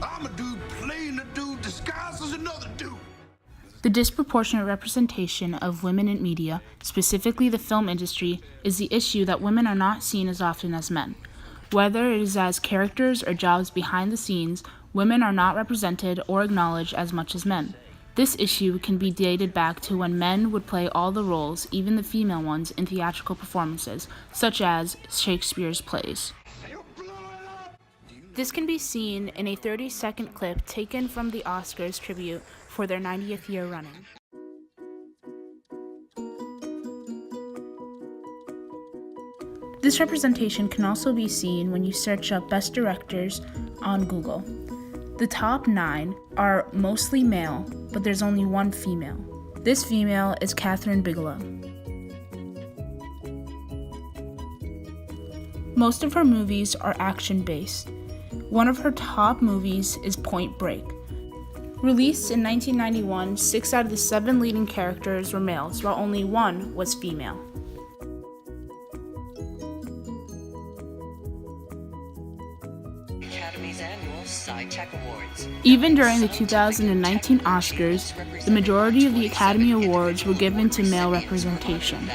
I'm a dude playing a dude disguised as another dude. The disproportionate representation of women in media, specifically the film industry, is the issue that women are not seen as often as men. Whether it is as characters or jobs behind the scenes, women are not represented or acknowledged as much as men. This issue can be dated back to when men would play all the roles, even the female ones, in theatrical performances, such as Shakespeare's plays. This can be seen in a 30-second clip taken from the Oscars tribute for their 90th year running. This representation can also be seen when you search up Best Directors on Google. The top 9 are mostly male, but there's only one female. This female is Kathryn Bigelow. Most of her movies are action-based. One of her top movies is Point Break. Released in 1991, 6 out of the 7 leading characters were males, while only 1 was female. Academy's annual Sci-Tech Awards. Even during the 2019 Oscars, the majority of the Academy Awards were given to male representation.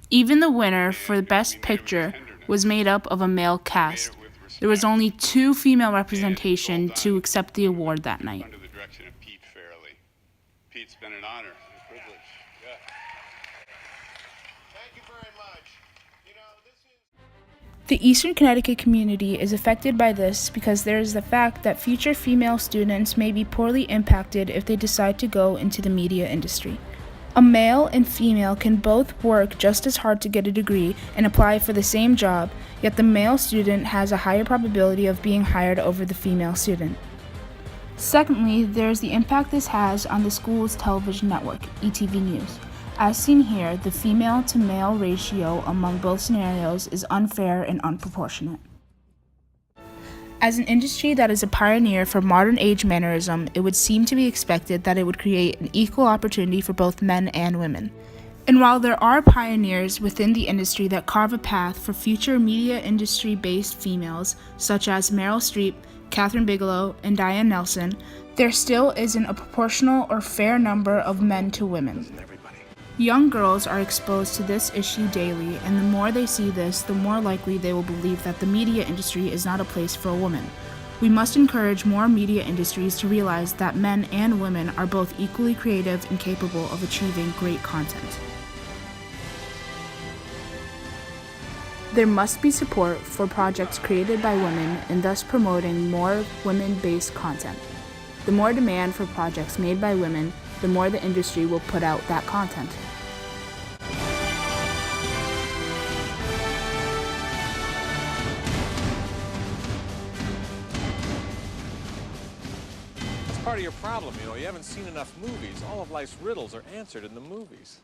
Even the winner for Best Picture was made up of a male cast. There was only 2 female representation to accept the award that night. Under the direction of Pete Fairley. Pete's been an honor and a privilege. Yeah. Thank you very much. The Eastern Connecticut community is affected by this because there is the fact that future female students may be poorly impacted if they decide to go into the media industry. A male and female can both work just as hard to get a degree and apply for the same job, yet the male student has a higher probability of being hired over the female student. Secondly, there is the impact this has on the school's television network, ETV News. As seen here, the female-to-male ratio among both scenarios is unfair and unproportionate. As an industry that is a pioneer for modern-age mannerism, it would seem to be expected that it would create an equal opportunity for both men and women. And while there are pioneers within the industry that carve a path for future media industry-based females, such as Meryl Streep, Kathryn Bigelow, and Diane Nelson, there still isn't a proportional or fair number of men to women. Young girls are exposed to this issue daily, and the more they see this, the more likely they will believe that the media industry is not a place for a woman. We must encourage more media industries to realize that men and women are both equally creative and capable of achieving great content. There must be support for projects created by women and thus promoting more women-based content. The more demand for projects made by women, the more the industry will put out that content. Part of your problem, you haven't seen enough movies. All of life's riddles are answered in the movies.